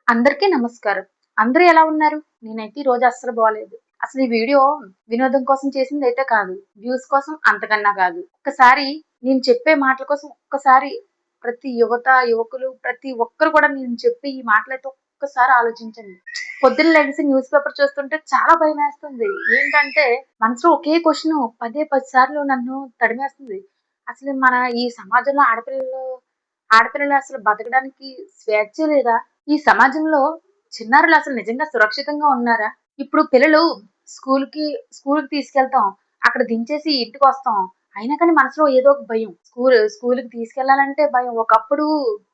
అందరికీ నమస్కారం. అందరూ ఎలా ఉన్నారు? నేనైతే ఈ రోజు అస్సలు బాలేదు. అసలు ఈ వీడియో వినోదం కోసం చేసిందైతే కాదు. వ్యూస్ కోసం అంతకన్నా కాదు. ఒక్కసారి నేను చెప్పే మాటల కోసం ఒక్కసారి ప్రతి యువత, యువకులు ప్రతి ఒక్కరు కూడా నేను చెప్పే ఈ మాటలైతే ఒక్కసారి ఆలోచించండి. పొద్దున్న లెగిసి న్యూస్ పేపర్ చూస్తుంటే చాలా భయమేస్తుంది. ఏంటంటే మనసులో ఒకే క్వెషన్ పదే 10 సార్లు నన్ను తడిమేస్తుంది. అసలు మన ఈ సమాజంలో ఆడపిల్లలు అసలు బతకడానికి స్వేచ్ఛ లేదా? ఈ సమాజంలో చిన్నారులు అసలు నిజంగా సురక్షితంగా ఉన్నారా? ఇప్పుడు పిల్లలు స్కూల్‌కి స్కూల్‌కి తీసుకెళ్తాం. అక్కడ దించేసి ఇంటికొస్తాం. అయినా కానీ మనసులో ఏదో ఒక భయం. స్కూల్‌కి తీసుకెళ్ళాలంటే భయం. ఒకప్పుడు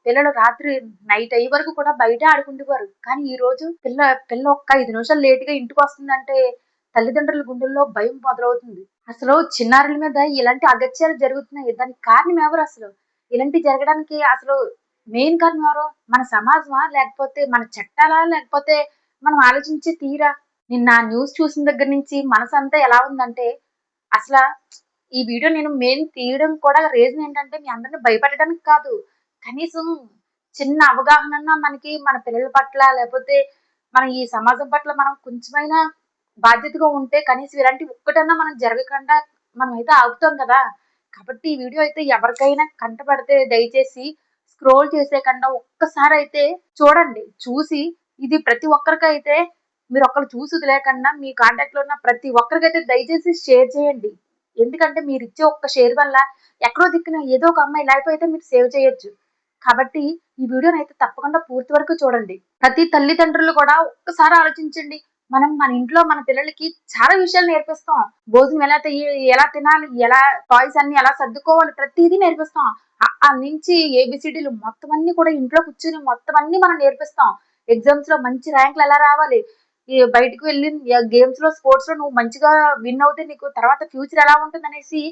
పిల్లలు రాత్రి నైట్ అయ్యే వరకు కూడా బయటే ఆడుకుంటేవారు. కానీ ఈ రోజు పిల్ల ఒక్క 5 నిమిషాలు లేట్‌గా ఇంటికొస్తుందంటే తల్లిదండ్రుల గుండెల్లో భయం మొదలవుతుంది. అసలు చిన్నారుల మీద ఇలాంటి అగత్యాలు జరుగుతున్నాయి. దానికి కారణం ఎవరసలు? ఇలాంటివి జరగడానికి అసలు మెయిన్ కారణం ఎవరు? మన సమాజమా? లేకపోతే మన చట్టాలా? లేకపోతే మనం ఆలోచించే తీరా? నిన్న ఆ న్యూస్ చూసిన దగ్గర నుంచి మనసంతా ఎలా ఉందంటే, అసల ఈ వీడియో నేను మెయిన్ తీయడం కూడా రీజన్ ఏంటంటే, మీ అందరిని భయపెట్టడానికి కాదు. కనీసం చిన్న అవగాహనన్నా మనకి మన పిల్లల పట్ల, లేపోతే మన ఈ సమాజం పట్ల మనం కొంచెమైనా బాధ్యతగా ఉంటే కనీసం ఇలాంటివి ఒక్కటన్నా మనకు జరగకుండా మనమైతే ఆగుతాం కదా! కాబట్టి ఈ వీడియో అయితే ఎవరికైనా కంటపడితే దయచేసి స్క్రోల్ చేసేయకుండా ఒక్కసారైతే చూడండి. చూసి ఇది ప్రతి ఒక్కరికైతే మీరొకళ్ళు చూసి వదిలేయకుండా మీ కాంటాక్ట్‌లో ఉన్న ప్రతి ఒక్కరికైతే దయచేసి షేర్ చేయండి. ఎందుకంటే మీరిచ్చే ఒక్క షేర్ వల్ల ఎక్కడో దిక్కున ఏదో ఒక అమ్మాయి లైఫ్ అయితే మీరు సేవ్ చేయొచ్చు. కాబట్టి ఈ వీడియోనైతే తప్పకుండా పూర్తి వరకు చూడండి. ప్రతి తల్లిదండ్రులు కూడా ఒక్కసారి ఆలోచించండి. మనం మన ఇంట్లో మన పిల్లలకి చాలా విషయాలు నేర్పిస్తాం. భోజనం ఎలా తినాలి, ఎలా టాయ్స్ అన్నీ ఎలా సర్దుకోవాలి ప్రతీదీ నేర్పిస్తాం. నుంచి ఏబీసీడీలు మొత్తం అన్నీ కూడా ఇంట్లో కూర్చొని మొత్తం అన్నీ మనం నేర్పిస్తాం. ఎగ్జామ్స్‌లో మంచి ర్యాంకులు ఎలా రావాలి, బయటకి వెళ్లి గేమ్స్‌లో, స్పోర్ట్స్‌లో నువ్వు మంచిగా విన్ అవుతే నీకు తర్వాత ఫ్యూచర్ ఎలా ఉంటుందనేసి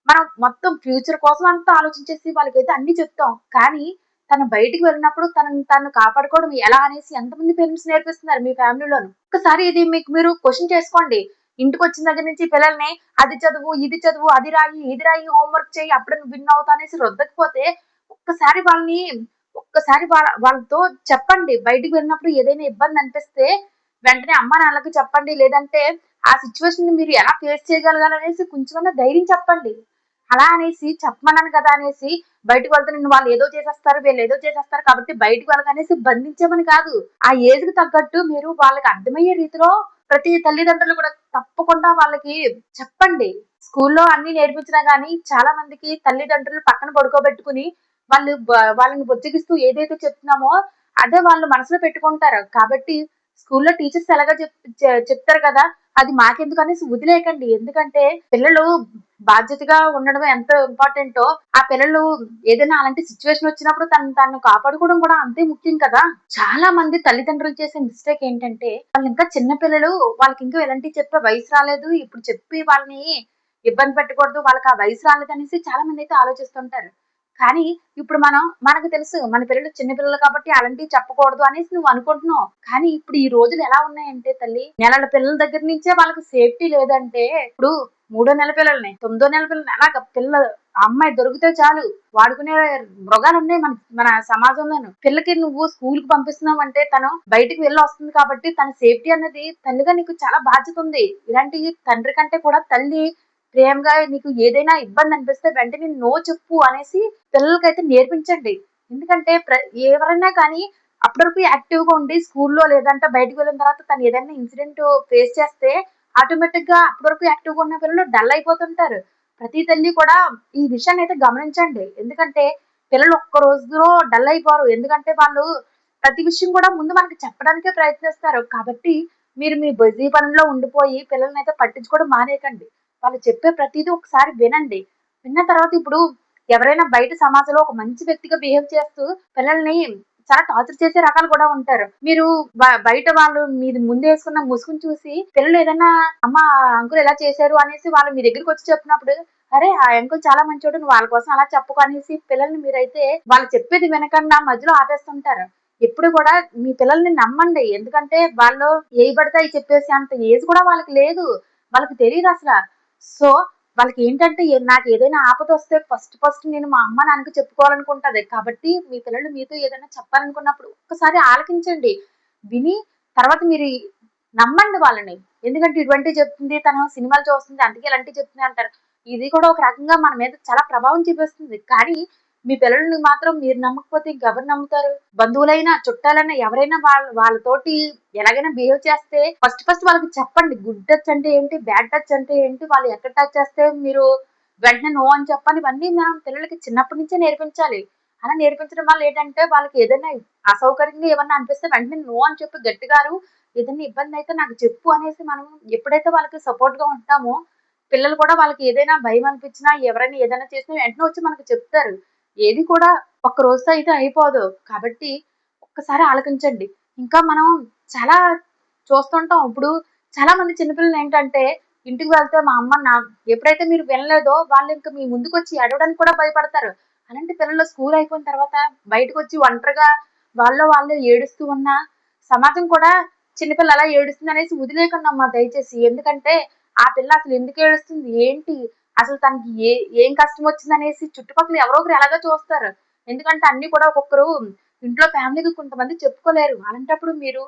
మనం మొత్తం ఫ్యూచర్ కోసం అంతా ఆలోచించేసి వాళ్ళకైతే అన్నీ చెప్తాం. కానీ తను బయటికి వెళ్ళినప్పుడు తనని తను కాపాడుకోవడం ఎలా అనేసి ఎంతమంది పేరెంట్స్ నేర్పిస్తున్నారు మీ ఫ్యామిలీలోను. ఒక్కసారి ఇది మీకు మీరు క్వెషన్ చేసుకోండి. ఇంటికొచ్చిన దగ్గర నుంచి పిల్లల్ని అది చదువు, ఇది చదువు, అది రాయి, ఇది రాయి, హోంవర్క్ చెయ్యి అప్పుడే నువ్వు విన్ అవుతావు అనేసి రుద్దకపోతే ఒక్కసారి వాళ్ళని ఒక్కసారి వాళ్ళతో చెప్పండి. బయటికి వెళ్ళినప్పుడు ఏదైనా ఇబ్బంది అనిపిస్తే వెంటనే అమ్మానాన్నలకి చెప్పండి. లేదంటే ఆ సిట్యుయేషన్‌ని మీరు ఎలా ఫేస్ చేయగలగాలనేసి కొంచెమన్నా ధైర్యం చెప్పండి. అలా అనేసి చెప్పమన్నాను కదా అనేసి బయటకి వెళ్తే నిన్ను వాళ్ళు ఏదో చేసేస్తారు, వీళ్ళు ఏదో చేసేస్తారు కాబట్టి బయటకి వెళ్ళకనేసి బంధించమని కాదు. ఆ ఏజ్‌కి తగ్గట్టు మీరు వాళ్ళకి అర్థమయ్యే రీతిలో ప్రతి తల్లిదండ్రులు కూడా తప్పకుండా వాళ్ళకి చెప్పండి. స్కూల్లో అన్నీ నేర్పించినా గానీ చాలా మందికి తల్లిదండ్రులు పక్కన పడుకోబెట్టుకొని వాళ్ళని బుజ్జగిస్తూ ఏదైతే చెప్తున్నామో అదే వాళ్ళు మనసులో పెట్టుకుంటారు. కాబట్టి స్కూల్లో టీచర్స్ ఎలాగో చెప్తారు కదా! అది మాకెందుకనేసి వదిలేయకండి. ఎందుకంటే పిల్లలు బాధ్యతగా ఉండడం ఎంత ఇంపార్టెంటో, ఆ పిల్లలు ఏదైనా అలాంటి సిట్యుయేషన్ వచ్చినప్పుడు తనను కాపాడుకోవడం కూడా అంతే ముఖ్యం కదా! చాలా మంది తల్లిదండ్రులు చేసే మిస్టేక్ ఏంటంటే, వాళ్ళింకా చిన్న పిల్లలు, వాళ్ళకింకా ఇలాంటివి చెప్పే వయసు రాలేదు. ఇప్పుడు చెప్పి వాళ్ళని ఇబ్బంది పెట్టకూడదు. వాళ్ళకి ఆ వయసు రాలేదనేసి చాలా మందైతే ఆలోచిస్తుంటారు. కానీ ఇప్పుడు మనకు తెలుసు మన పిల్లలు చిన్న పిల్లలు కాబట్టి అలాంటివి చెప్పకూడదు అనేసి నువ్వు అనుకుంటున్నావు. కానీ ఇప్పుడు ఈ రోజులు ఎలా ఉన్నాయంటే తల్లి, నెలల పిల్లల దగ్గర నుంచే వాళ్ళకి సేఫ్టీ లేదంటే, ఇప్పుడు మూడో నెల పిల్లల్ని, తొమ్మిదో నెల పిల్లల్ని అలాగా అమ్మాయి దొరికితే చాలు వాడుకునే మృగాలున్నాయి మన మన సమాజంలోను. పిల్లకి నువ్వు స్కూల్‌కి పంపిస్తున్నావంటే తను బయటికి వెళ్ళి వస్తుంది కాబట్టి తన సేఫ్టీ అన్నది తల్లిగా నీకు చాలా బాధ్యత ఉంది. ఇలాంటివి తండ్రి కంటే కూడా తల్లి ప్రేమగా నీకు ఏదైనా ఇబ్బంది అనిపిస్తే వెంటనే నో చెప్పు అనేసి పిల్లలకైతే నేర్పించండి. ఎందుకంటే ఎవరైనా కానీ అప్పటి వరకు యాక్టివ్‌గా ఉండి స్కూల్‌లో లేదంటే బయటికి వెళ్ళిన తర్వాత తను ఏదైనా ఇన్సిడెంట్ ఫేస్ చేస్తే ఆటోమేటిక్‌గా అప్పటి వరకు యాక్టివ్‌గా ఉన్న పిల్లలు డల్ అయిపోతుంటారు. ప్రతి తల్లి కూడా ఈ విషయాన్నైతే గమనించండి. ఎందుకంటే పిల్లలు ఒక్క రోజులో డల్ అయిపోరు. ఎందుకంటే వాళ్ళు ప్రతి విషయం కూడా ముందు మనకి చెప్పడానికే ప్రయత్నిస్తారు. కాబట్టి మీరు మీ బిజీ పనుల్లో ఉండిపోయి పిల్లలనైతే పట్టించుకోవడం మానేయకండి. వాళ్ళు చెప్పే ప్రతీదీ ఒకసారి వినండి. విన్న తర్వాత ఇప్పుడు ఎవరైనా బయట సమాజంలో ఒక మంచి వ్యక్తిగా బిహేవ్ చేస్తూ పిల్లల్ని చాలా టార్చర్ చేసే రకాలు కూడా ఉంటారు. మీరు బయట వాళ్ళు మీది ముందేసుకున్న ముసుగుని చూసి పిల్లలు ఏదైనా అమ్మ ఆ అంకుల్ ఇలా చేశారు అనేసి వాళ్ళు మీ దగ్గరికొచ్చి చెప్పినప్పుడు, అరే! ఆ అంకుల్ చాలా మంచోడు. నువ్వు వాళ్ళ కోసం అలా చెప్పకు అనేసి పిల్లల్ని మీరైతే వాళ్ళు చెప్పేది వినకుండా మధ్యలో ఆపేస్తుంటారు. ఎప్పుడు కూడా మీ పిల్లల్ని నమ్మండి. ఎందుకంటే వాళ్ళు ఏవి పడితే అయి చెప్పేసే అంత ఏజ్ కూడా వాళ్ళకి లేదు. వాళ్ళకి తెలీదసల. సో, వాళ్ళకి ఏంటంటే నాకు ఏదైనా ఆపద వస్తే ఫస్ట్ నేను మా అమ్మ నాన్నకి చెప్పుకోవాలనుకుంటది. కాబట్టి మీ పిల్లలు మీతో ఏదైనా చెప్పాలనుకున్నప్పుడు ఒక్కసారి ఆలకించండి. విని తర్వాత మీరు నమ్మండి వాళ్ళని. ఎందుకంటే ఇటువంటివి చెప్తుంది, తను సినిమాలు చూస్తుంది అందుకే ఇలాంటివి చెప్తుంది అంటారు. ఇది కూడా ఒక రకంగా మన మీద చాలా ప్రభావం చూపిస్తుంది. కానీ మీ పిల్లల్ని మాత్రం మీరు నమ్మకపోతే ఇంకెవరు నమ్ముతారు? బంధువులైనా, చుట్టాలైనా ఎవరైనా వాళ్ళతోటి ఎలాగైనా బిహేవ్ చేస్తే ఫస్ట్ వాళ్ళకి చెప్పండి. గుడ్ టచ్ అంటే ఏంటి? బ్యాడ్ టచ్ అంటే ఏంటి? వాళ్ళు ఎక్కడ టచ్ చేస్తే మీరు వెంటనే నో అని చెప్పాలి. ఇవన్నీ మనం పిల్లలకి చిన్నప్పటి నుంచే నేర్పించాలి. అలా నేర్పించడం వల్ల ఏంటంటే వాళ్ళకి ఏదైనా అసౌకర్యంగా ఏమన్నా అనిపిస్తే వెంటనే నో అని చెప్పి గట్టిగా ఏదైనా ఇబ్బంది అయితే నాకు చెప్పు అనేసి మనం ఎప్పుడైతే వాళ్ళకి సపోర్ట్ గా ఉంటామో పిల్లలు కూడా వాళ్ళకి ఏదైనా భయం అనిపించినా ఎవరైనా ఏదైనా చేసినా వెంటనే వచ్చి మనకు చెప్తారు. ఏది కూడా ఒక్క రోజుతో అయితే అయిపోదు. కాబట్టి ఒక్కసారి ఆలోచించండి. ఇంకా మనం చాలా చూస్తుంటాం. ఇప్పుడు చాలా మంది చిన్నపిల్లలు ఏంటంటే ఇంటికి వెళ్తే మా అమ్మ ఎప్పుడైతే మీరు వినలేదో వాళ్ళు ఇంకా మీ ముందుకొచ్చి ఏడవడానికి కూడా భయపడతారు. అలాంటి పిల్లలు స్కూల్ అయిపోయిన తర్వాత బయటకొచ్చి ఒంటరిగా వాళ్ళే ఏడుస్తూ ఉన్నా సమాజం కూడా చిన్నపిల్ల అలా ఏడుస్తుంది అనేసి వదిలేయకండి అమ్మా దయచేసి. ఎందుకంటే ఆ పిల్ల అసలు ఎందుకు ఏడుస్తుంది? ఏంటి? అసలు తనకి ఏం కష్టం వచ్చిందనేసి చుట్టుపక్కల ఎవరో ఒకరు ఎలాగో చూస్తారు. ఎందుకంటే అన్ని కూడా ఒక్కొక్కరు ఇంట్లో ఫ్యామిలీకి కొంతమంది చెప్పుకోలేరు. అలాంటప్పుడు మీరు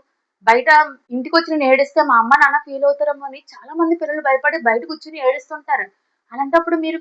బయట ఇంటికొచ్చి నేను ఏడిస్తే మా అమ్మ, నాన్న ఫీల్ అవుతారేమో అని చాలా మంది పిల్లలు భయపడి బయట కూర్చొని ఏడుస్తుంటారు. అలాంటప్పుడు మీరు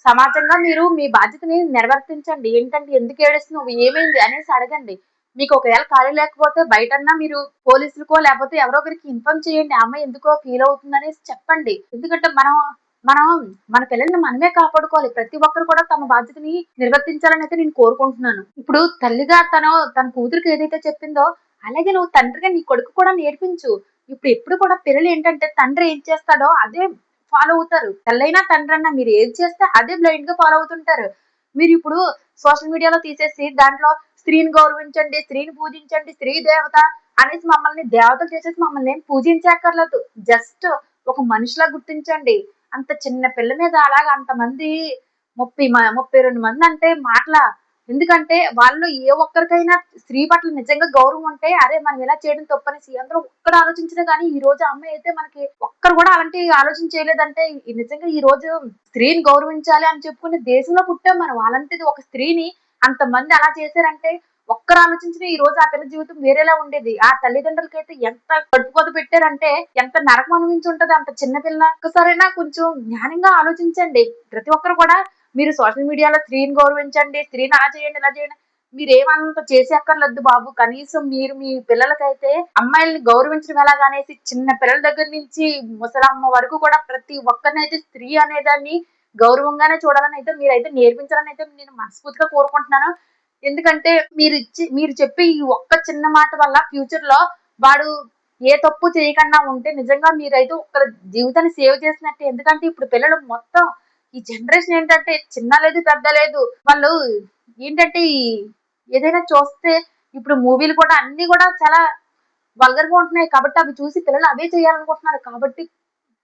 సమాజంగా మీరు మీ బాధ్యతని నిర్వర్తించండి. ఏంటంటే ఎందుకు ఏడుస్తున్నావు? ఏమైంది? అనేసి అడగండి. మీకు ఒకవేళ ఖాళీ లేకపోతే బయటన్నా మీరు పోలీసులకో లేకపోతే ఎవరో ఒకరికి ఇన్ఫార్మ్ చేయండి. ఆ అమ్మాయి ఎందుకో ఫీల్ అవుతుందనేసి చెప్పండి. ఎందుకంటే మనం మనం మన పిల్లల్ని మనమే కాపాడుకోవాలి. ప్రతి ఒక్కరు కూడా తమ బాధ్యతని నిర్వర్తించాలని అయితే నేను కోరుకుంటున్నాను. ఇప్పుడు తల్లిగా తన కూతురికి ఏదైతే చెప్పిందో అలాగే నువ్వు తండ్రిగా నీ కొడుకు కూడా నేర్పించు. ఇప్పుడు ఎప్పుడు కూడా పిల్లలు ఏంటంటే తండ్రి ఏం చేస్తాడో అదే ఫాలో అవుతారు. తల్లైనా తండ్రన్నా మీరు ఏది చేస్తే అదే బ్లైండ్ గా ఫాలో అవుతుంటారు. మీరు ఇప్పుడు సోషల్ మీడియాలో తీసేసి దాంట్లో స్త్రీని గౌరవించండి, స్త్రీని పూజించండి, స్త్రీ దేవత అనేసి మమ్మల్ని దేవతలు చేసేసి మమ్మల్ని ఏం పూజించక్కర్లేదు. జస్ట్ ఒక మనిషిలా గుర్తించండి. అంత చిన్న పిల్ల మీద అలాగా అంతమంది 32 మంది అంటే మాటలా? ఎందుకంటే వాళ్ళు ఏ ఒక్కరికైనా స్త్రీ పట్ల నిజంగా గౌరవం ఉంటే అరే మనం ఇలా చేయడం తప్పనేసి అందరూ ఒక్కడు ఆలోచించినా కానీ ఈ రోజు అమ్మాయి అయితే మనకి ఒక్కరు కూడా అలాంటి ఆలోచన చేయలేదంటే నిజంగా ఈ రోజు స్త్రీని గౌరవించాలి అని చెప్పుకునే దేశంలో పుట్టాం మనం. అలాంటిది ఒక స్త్రీని అంతమంది అలా చేశారంటే ఒక్కరు ఆలోచించిన ఈ రోజు ఆ పిల్ల జీవితం వేరేలా ఉండేది. ఆ తల్లిదండ్రులకైతే ఎంత కడుపుకోత పెట్టారంటే ఎంత నరకం అనిపించి ఉంటది అంత చిన్న పిల్ల. ఒక్కసారైనా కొంచెం జ్ఞానంగా ఆలోచించండి. ప్రతి ఒక్కరు కూడా మీరు సోషల్ మీడియాలో స్త్రీని గౌరవించండి, స్త్రీని అలా చేయండి ఇలా చేయండి మీరేమంత చేసేక్కర్లేదు బాబు. కనీసం మీరు మీ పిల్లలకైతే అమ్మాయిల్ని గౌరవించడం ఎలాగనేసి చిన్న పిల్లల దగ్గర నుంచి ముసలమ్మ వరకు కూడా ప్రతి ఒక్కరినైతే స్త్రీ అనేదాన్ని గౌరవంగానే చూడాలని అయితే మీరైతే నేర్పించాలని అయితే నేను మనస్ఫూర్తిగా కోరుకుంటున్నాను. ఎందుకంటే మీరు చెప్పే ఈ ఒక్క చిన్న మాట వల్ల ఫ్యూచర్ లో వాడు ఏ తప్పు చేయకుండా ఉంటే నిజంగా మీరైతే ఒక్క జీవితాన్ని సేవ్ చేసినట్టే. ఎందుకంటే ఇప్పుడు పిల్లలు మొత్తం ఈ జనరేషన్ ఏంటంటే చిన్న లేదు పెద్ద లేదు. వాళ్ళు ఏంటంటే ఏదైనా చూస్తే ఇప్పుడు మూవీలు కూడా అన్ని కూడా చాలా వల్గర్ గా ఉంటున్నాయి. కాబట్టి అవి చూసి పిల్లలు అవే చేయాలనుకుంటున్నారు. కాబట్టి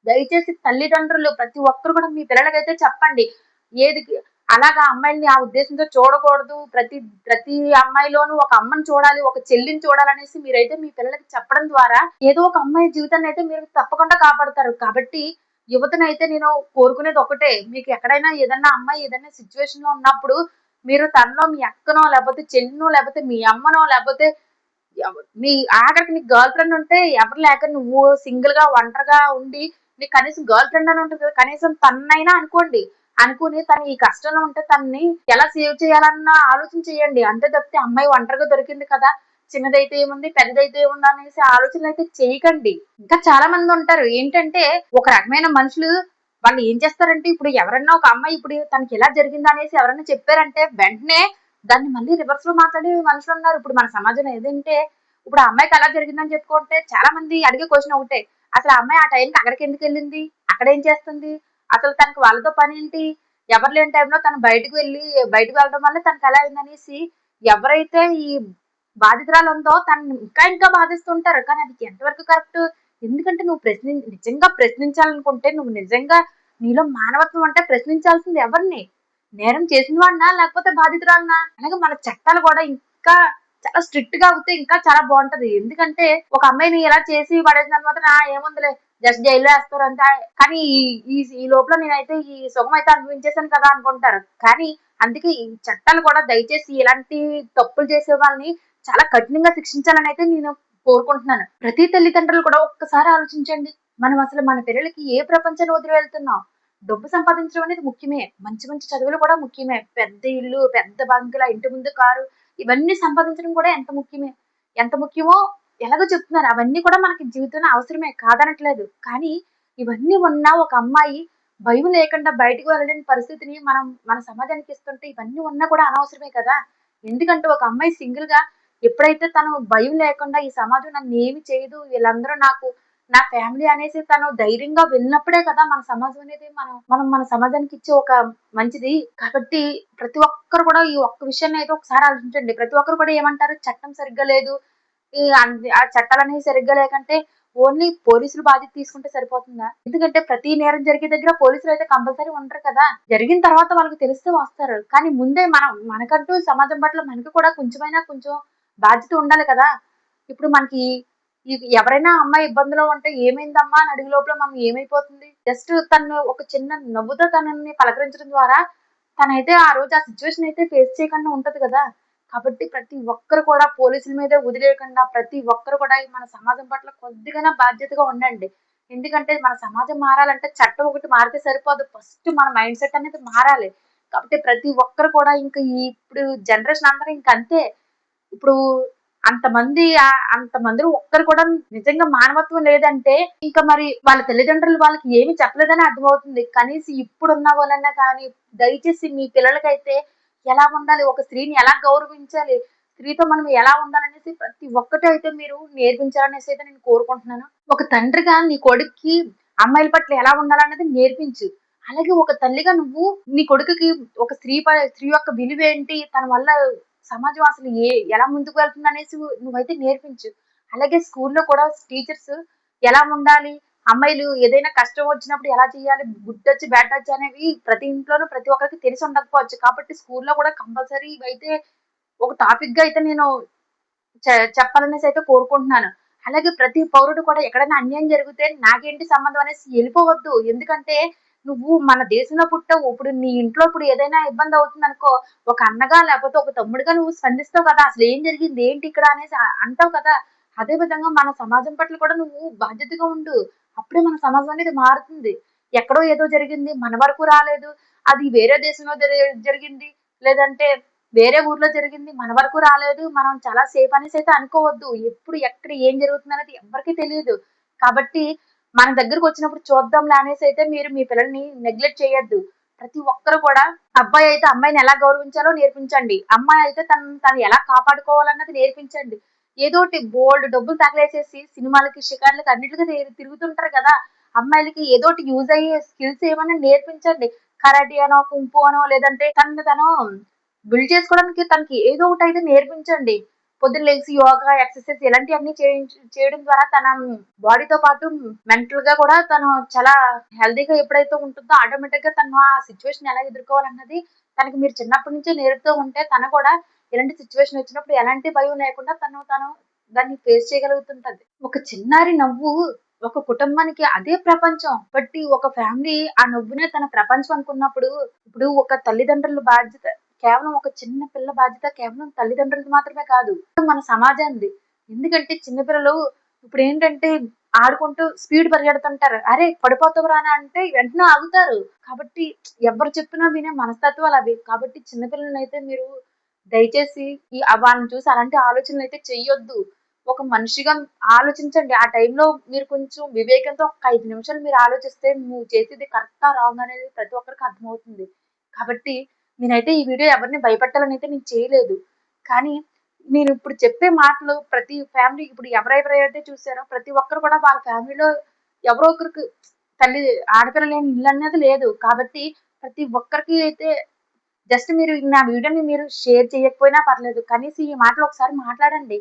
దయచేసి తల్లిదండ్రులు ప్రతి ఒక్కరు కూడా మీ పిల్లలకైతే చెప్పండి. ఏది అలాగా అమ్మాయిల్ని ఆ ఉద్దేశంతో చూడకూడదు. ప్రతి ప్రతి అమ్మాయిలోనూ ఒక అమ్మని చూడాలి, ఒక చెల్లిని చూడాలనేసి మీరైతే మీ పిల్లలకి చెప్పడం ద్వారా ఏదో ఒక అమ్మాయి జీవితాన్ని అయితే మీరు తప్పకుండా కాపాడతారు. కాబట్టి యువతనైతే నేను కోరుకునేది ఒకటే. మీకు ఎక్కడైనా ఏదన్నా అమ్మాయి ఏదైనా సిచ్యువేషన్ లో ఉన్నప్పుడు మీరు తనలో మీ అక్కనో లేకపోతే చెల్లినో లేకపోతే మీ అమ్మనో లేకపోతే మీ ఆఖరికి నీకు గర్ల్ ఫ్రెండ్ ఉంటే ఎవరు లేక నువ్వు సింగిల్ గా ఒంటరిగా ఉండి నీకు కనీసం గర్ల్ ఫ్రెండ్ అని ఉంటుంది కదా, కనీసం తన్నైనా అనుకోండి. అనుకుని తను ఈ కష్టంలో ఉంటే తనని ఎలా సేవ్ చేయాలన్న ఆలోచన చేయండి. అంతే తప్పితే అమ్మాయి ఒంటరిగా దొరికింది కదా, చిన్నదైతే ఏముంది పెద్దదైతే ఏముంది అనేసి ఆలోచనలు అయితే చేయకండి. ఇంకా చాలా మంది ఉంటారు ఏంటంటే ఒక రకమైన మనుషులు. వాళ్ళు ఏం చేస్తారంటే ఇప్పుడు ఎవరన్నా ఒక అమ్మాయి ఇప్పుడు తనకి ఎలా జరిగింది అనేసి ఎవరన్నా చెప్పారంటే వెంటనే దాన్ని మళ్ళీ రివర్స్ లో మాట్లాడే మనుషులు ఉన్నారు ఇప్పుడు మన సమాజంలో. ఏదంటే ఇప్పుడు ఆ అమ్మాయికి అలా జరిగిందని చెప్పుకుంటే చాలా మంది అడిగే క్వశ్చన్ ఒకటే, అసలు ఆ అమ్మాయి ఆ టైంకి అక్కడికి ఎందుకు వెళ్ళింది, అక్కడ ఏం చేస్తుంది, అసలు తనకి వాళ్ళతో పని ఏంటి, ఎవరు లేని టైంలో తను బయటకు వెళ్ళడం వల్ల తనకి అలా అయిందనేసి ఎవరైతే ఈ బాధితురాలు ఉందో తను ఇంకా బాధిస్తుంటారు. కానీ అది ఎంతవరకు కరెక్ట్? ఎందుకంటే నువ్వు నిజంగా ప్రశ్నించాలనుకుంటే నువ్వు నిజంగా నీలో మానవత్వం అంటే ప్రశ్నించాల్సింది ఎవరిని? నేరం చేసిన వాడినా లేకపోతే బాధితురాలనా? అలాగే మన చట్టాలు కూడా ఇంకా చాలా స్ట్రిక్ట్ గా అవుతే ఇంకా చాలా బాగుంటది. ఎందుకంటే ఒక అమ్మాయిని ఇలా చేసి పడేసినంత మాత్రం ఏముందిలే జస్ట్ జైల్లో వేస్తారు అంతే. కానీ ఈ ఈ ఈ లోపల నేనైతే ఈ సుఖం అయితే అనుభవించేసాను కదా అనుకుంటారు. కానీ అందుకే ఈ చట్టాలు కూడా దయచేసి ఇలాంటి తప్పులు చేసే వాళ్ళని చాలా కఠినంగా శిక్షించాలని అయితే నేను కోరుకుంటున్నాను. ప్రతి తల్లిదండ్రులు కూడా ఒక్కసారి ఆలోచించండి. మనం అసలు మన పిల్లలకి ఏ ప్రపంచాన్ని వదిలి వెళ్తున్నాం? డబ్బు సంపాదించడం అనేది ముఖ్యమే. మంచి మంచి చదువులు కూడా ముఖ్యమే. పెద్ద ఇల్లు, పెద్ద బంగ్లా, ఇంటి ముందు కారు ఇవన్నీ సంపాదించడం కూడా ఎంత ముఖ్యమే. ఎంత ముఖ్యమో ఎలాగో చెప్తున్నారు. అవన్నీ కూడా మనకి జీవితంలో అవసరమే కాదనట్లేదు. కానీ ఇవన్నీ ఉన్న ఒక అమ్మాయి భయం లేకుండా బయటకు వెళ్ళలేని పరిస్థితిని మనం మన సమాజానికి ఇస్తుంటే ఇవన్నీ ఉన్నా కూడా అనవసరమే కదా! ఎందుకంటే ఒక అమ్మాయి సింగిల్‌గా ఎప్పుడైతే తను భయం లేకుండా ఈ సమాజం నన్నేమి చేయదు. వీళ్ళందరూ నాకు నా ఫ్యామిలీ అనేసి తను ధైర్యంగా వెళ్ళినప్పుడే కదా మన సమాజం అనేది మనం మనం మన సమాజానికి ఇచ్చే ఒక మంచిది. కాబట్టి ప్రతి ఒక్కరు కూడా ఈ ఒక్క విషయాన్ని అయితే ఒకసారి ఆలోచించండి. ప్రతి ఒక్కరు కూడా ఏమంటారు చట్టం సరిగ్గా లేదు. ఆ చట్టాలనేవి సరిగ్గా లేకంటే ఓన్లీ పోలీసులు బాధ్యత తీసుకుంటే సరిపోతుందా? ఎందుకంటే ప్రతి నేరం జరిగే దగ్గర పోలీసులు అయితే కంపల్సరీ ఉండరు కదా! జరిగిన తర్వాత వాళ్ళకి తెలిస్తే వస్తారు. కానీ ముందే మనకంటూ సమాజం పట్ల మనకి కూడా కొంచెమైనా కొంచెం బాధ్యత ఉండాలి కదా! ఇప్పుడు మనకి ఎవరైనా అమ్మాయి ఇబ్బందిలో ఉంటే "ఏమైందమ్మా?" అని అడిగే లోపల మనం ఏమైపోతుంది? జస్ట్ తను ఒక చిన్న నవ్వుతో తనని పలకరించడం ద్వారా తనైతే ఆ రోజు ఆ సిట్యుయేషన్ అయితే ఫేస్ చేయకుండా ఉంటది కదా! కాబట్టి ప్రతి ఒక్కరు కూడా పోలీసుల మీదే వదిలేయకుండా ప్రతి ఒక్కరు కూడా మన సమాజం పట్ల కొద్దిగైనా బాధ్యతగా ఉండండి. ఎందుకంటే మన సమాజం మారాలంటే చట్టం ఒకటి మారితే సరిపోదు. ఫస్ట్ మన మైండ్ సెట్ అనేది మారాలి. కాబట్టి ప్రతి ఒక్కరు కూడా ఇంక ఇప్పుడు జనరేషన్ అందరూ ఇంక అంతే. ఇప్పుడు అంతమందిలో ఒక్కరు కూడా నిజంగా మానవత్వం లేదంటే ఇంకా మరి వాళ్ళ తల్లిదండ్రులు వాళ్ళకి ఏమి చెప్పలేదని అర్థమవుతుంది. కనీసం ఇప్పుడున్న వాళ్ళన్నా కానీ దయచేసి మీ పిల్లలకైతే ఎలా ఉండాలి? ఒక స్త్రీని ఎలా గౌరవించాలి? స్త్రీతో మనం ఎలా ఉండాలనేసి ప్రతి ఒక్కటి అయితే మీరు నేర్పించాలనేసి అయితే నేను కోరుకుంటున్నాను. ఒక తండ్రిగా నీ కొడుక్కి అమ్మాయిల పట్ల ఎలా ఉండాలన్నది నేర్పించు. అలాగే ఒక తల్లిగా నువ్వు నీ కొడుకుకి ఒక స్త్రీ యొక్క విలువేంటి? తన వల్ల సమాజం అసలు ఎలా ముందుకు వెళ్తుందనేసి నువ్వైతే నేర్పించు. అలాగే స్కూల్లో కూడా టీచర్స్ ఎలా ఉండాలి? అమ్మాయిలు ఏదైనా కష్టం వచ్చినప్పుడు ఎలా చేయాలి? గుడ్ టచ్, బ్యాడ్ టచ్ అనేవి ప్రతి ఇంట్లోనూ ప్రతి ఒక్కరికి తెలిసి ఉండకపోవచ్చు. కాబట్టి స్కూల్లో కూడా కంపల్సరీ ఇవైతే ఒక టాపిక్‌గా అయితే నేను చెప్పాలనేసి అయితే కోరుకుంటున్నాను. అలాగే ప్రతి పౌరుడు కూడా ఎక్కడైనా అన్యాయం జరిగితే నాకేంటి సంబంధం అనేసి ఎళ్ళిపోవద్దు. ఎందుకంటే నువ్వు మన దేశంలో పుట్టావు. ఇప్పుడు నీ ఇంట్లో ఇప్పుడు ఏదైనా ఇబ్బంది అవుతుందనుకో, ఒక అన్నగా లేకపోతే ఒక తమ్ముడిగా నువ్వు స్పందిస్తావు కదా! అసలు ఏం జరిగింది? ఏంటి ఇక్కడ అనేసి అంటావు కదా! అదే విధంగా మన సమాజం పట్ల కూడా నువ్వు బాధ్యతగా ఉండు. అప్పుడే మన సమాజం అనేది మారుతుంది. ఎక్కడో ఏదో జరిగింది మన వరకు రాలేదు. అది వేరే దేశంలో జరిగింది. లేదంటే వేరే ఊర్లో జరిగింది. మన వరకు రాలేదు. మనం చాలా సేఫ్ అనేసైతే అనుకోవద్దు. ఎప్పుడు ఎక్కడ ఏం జరుగుతుందనేది ఎవ్వరికీ తెలీదు. కాబట్టి మన దగ్గరకొచ్చినప్పుడు చూద్దాంలే అనేసైతే మీరు మీ పిల్లల్ని నెగ్లెక్ట్ చేయొద్దు. ప్రతి ఒక్కరు కూడా అబ్బాయి అయితే అమ్మాయిని ఎలా గౌరవించాలో నేర్పించండి. అమ్మాయి అయితే తను ఎలా కాపాడుకోవాలన్నది నేర్పించండి. ఏదోటి బోలెడు డబ్బులు తగలేసేసి సినిమాలకి, షికార్లకి అన్నిట్లికి తిరుగుతుంటారు కదా! అమ్మాయిలకి ఏదోటి యూజ్ అయ్యే స్కిల్స్ ఏమన్నా నేర్పించండి. కరాటే అనో, కుంఫు అనో లేదంటే తనని తను బిల్డ్ చేసుకోవడానికి తనకి ఏదో ఒకటైతే నేర్పించండి. పొద్దున్న లెగిసి యోగా, ఎక్సర్‌సైజ్ ఇలాంటియన్నీ చేయడం ద్వారా తన బాడీతో పాటు మెంటల్‌గా కూడా తను చాలా హెల్తీగా ఎప్పుడైతే ఉంటుందో ఆటోమేటిక్‌గా తను ఆ సిట్యుయేషన్ ఎలా ఎదుర్కోవాలన్నది తనకి మీరు చిన్నప్పటి నుంచే నేర్పుతూ ఉంటే తను కూడా ఇలాంటి సిట్యుయేషన్ వచ్చినప్పుడు ఎలాంటి భయం లేకుండా తను దాన్ని ఫేస్ చేయగలుగుతుంటది. ఒక చిన్నారి నవ్వు ఒక కుటుంబానికి అదే ప్రపంచం. బట్టి ఒక ఫ్యామిలీ ఆ నవ్వునే తన ప్రపంచం అనుకున్నప్పుడు, ఇప్పుడు ఒక తల్లిదండ్రుల బాధ్యత కేవలం ఒక చిన్న పిల్ల బాధ్యత కేవలం తల్లిదండ్రులది మాత్రమే కాదు. మన సమాజానిది. ఎందుకంటే చిన్న పిల్లలు ఇప్పుడేంటంటే ఆడుకుంటూ స్పీడ్ పరిగెడుతుంటారు. అరే! పడిపోతావురా అని అంటే వెంటనే ఆగుతారు. కాబట్టి ఎవరు చెప్పినా వినే మనస్తత్వాలవి. కాబట్టి చిన్న పిల్లలనైతే మీరు దయచేసి వాళ్ళని చూసి అలాంటి ఆలోచనలైతే చెయ్యొద్దు. ఒక మనిషిగా ఆలోచించండి. ఆ టైంలో మీరు కొంచెం వివేకంతో ఒక 5 నిమిషాలు మీరు ఆలోచిస్తే నువ్వు చేసేది కరెక్టా? రాంగా అనేది ప్రతి ఒక్కరికి అర్థమవుతుంది. కాబట్టి నేనైతే ఈ వీడియో ఎవరిని భయపెట్టాలనైతే నేను చేయలేదు. కానీ నేనిప్పుడు చెప్పే మాటలు ప్రతి ఫ్యామిలీ ఇప్పుడు ఎవరెవరైతే చూసారో ప్రతి ఒక్కరు కూడా వాళ్ళ ఫ్యామిలీలో ఎవరో ఒకరికి తల్లి ఆడపిల్ల లేని ఇల్లనేది లేదు. కాబట్టి ప్రతి ఒక్కరికి అయితే జస్ట్ మీరు నా వీడియోని మీరు షేర్ చేయకపోయినా పర్లేదు. కనీసం ఈ మాటలు ఒకసారి మాట్లాడండి.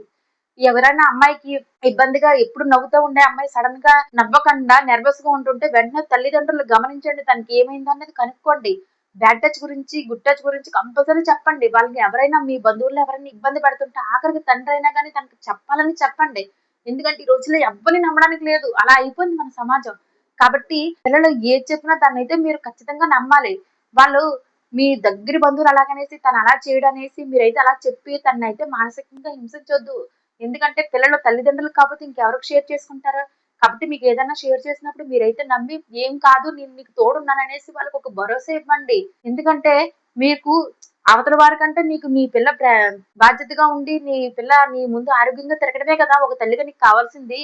ఎవరైనా అమ్మాయికి ఇబ్బందిగా ఎప్పుడు నవ్వుతూ ఉండే అమ్మాయి సడెన్‌గా నవ్వకుండా నెర్వస్‌గా ఉంటుంటే వెంటనే తల్లిదండ్రులు గమనించండి. తనకి ఏమైందన్నది కనుక్కోండి. బ్యాడ్ టచ్ గురించి, గుడ్ టచ్ గురించి కంపల్సరీ చెప్పండి. వాళ్ళకి ఎవరైనా మీ బంధువుల్లో ఎవరైనా ఇబ్బంది పడుతుంటే ఆఖరికి తండ్రైనా గాని తనకి చెప్పాలని చెప్పండి. ఎందుకంటే ఈ రోజుల్లో ఎవ్వరిని నమ్మడానికి లేదు. అలా అయిపోయింది మన సమాజం. కాబట్టి పిల్లలు ఏది చెప్పినా దాన్నైతే మీరు ఖచ్చితంగా నమ్మాలి. వాళ్ళు మీ దగ్గరి బంధువులు అలాగనేసి తను అలా చేయడనేసి మీరైతే అలా చెప్పి తననైతే మానసికంగా హింసించొద్దు. ఎందుకంటే పిల్లలు తల్లిదండ్రులకు కాకపోతే ఇంకెవరికి షేర్ చేసుకుంటారు? కాబట్టి మీకేదైనా షేర్ చేసినప్పుడు మీరైతే నమ్మి ఏం కాదు నేను నీకు తోడున్నాననేసి వాళ్ళకొక భరోసా ఇవ్వండి. ఎందుకంటే మీకు అవతల వారికంటే నీకు నీ పిల్ల బాధ్యతగా ఉండి నీ పిల్ల నీ ముందు ఆరోగ్యంగా తిరగడమే కదా ఒక తల్లిగా నీకు కావాల్సింది.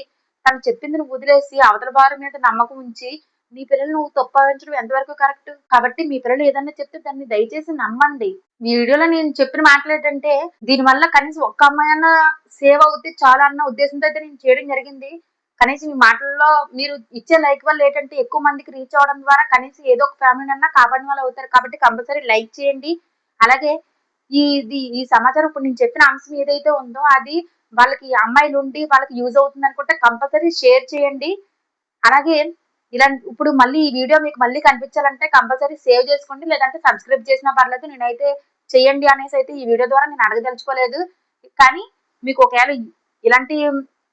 తను చెప్పింది నువ్వు వదిలేసి అవతల వారి మీద నమ్మకం ఉంచి నీ పిల్లల్ని నువ్వు తప్పు ఎంతవరకు కరెక్ట్? కాబట్టి మీ పిల్లలు ఏదన్నా చెప్తే దాన్ని దయచేసి నమ్మండి. ఈ వీడియోలో నేను చెప్పిన మాటలేంటంటే దీనివల్ల కనీసం ఒక్క అమ్మాయన్నా సేవ్ అవుద్ది చాలు అన్న ఉద్దేశంతో అయితే నేను చేయడం జరిగింది. కనీసం ఈ మాటల్లో మీరు ఇచ్చే లైక్ వల్ల ఏంటంటే ఎక్కువ మందికి రీచ్ అవ్వడం ద్వారా కనీసం ఏదో ఒక ఫ్యామిలీనన్నా కాపాడిన వాళ్ళు అవుతారు. కాబట్టి కంపల్సరీ లైక్ చేయండి. అలాగే ఈ సమాచారం ఇప్పుడు నేను చెప్పిన అంశం ఏదైతే ఉందో అది వాళ్ళకి అమ్మాయిలుండి వాళ్ళకి యూజ్ అవుతుంది అనుకుంటే కంపల్సరీ షేర్ చేయండి. అలాగే ఇప్పుడు మళ్ళీ ఈ వీడియో మీకు మళ్ళీ కనిపించాలంటే కంపల్సరీ సేవ్ చేసుకోండి. లేదంటే సబ్స్క్రైబ్ చేసినా పర్లేదు. నేనైతే చేయండి అనేసి అయితే ఈ వీడియో ద్వారా నేను అడగదలుచుకోలేదు. కానీ మీకు ఒకవేళ ఇలాంటి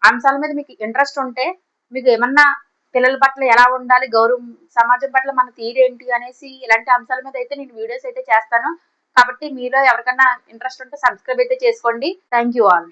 అంశాల మీద మీకు ఇంట్రెస్ట్ ఉంటే మీకు ఏమన్నా పిల్లల పట్ల ఎలా ఉండాలి, గౌరవం సమాజం పట్ల మన తీరేంటి అనేసి ఇలాంటి అంశాల మీద అయితే నేను వీడియోస్ అయితే చేస్తాను. కాబట్టి మీలో ఎవరికన్నా ఇంట్రెస్ట్ ఉంటే సబ్స్క్రైబ్ అయితే చేసుకోండి. Thank you all.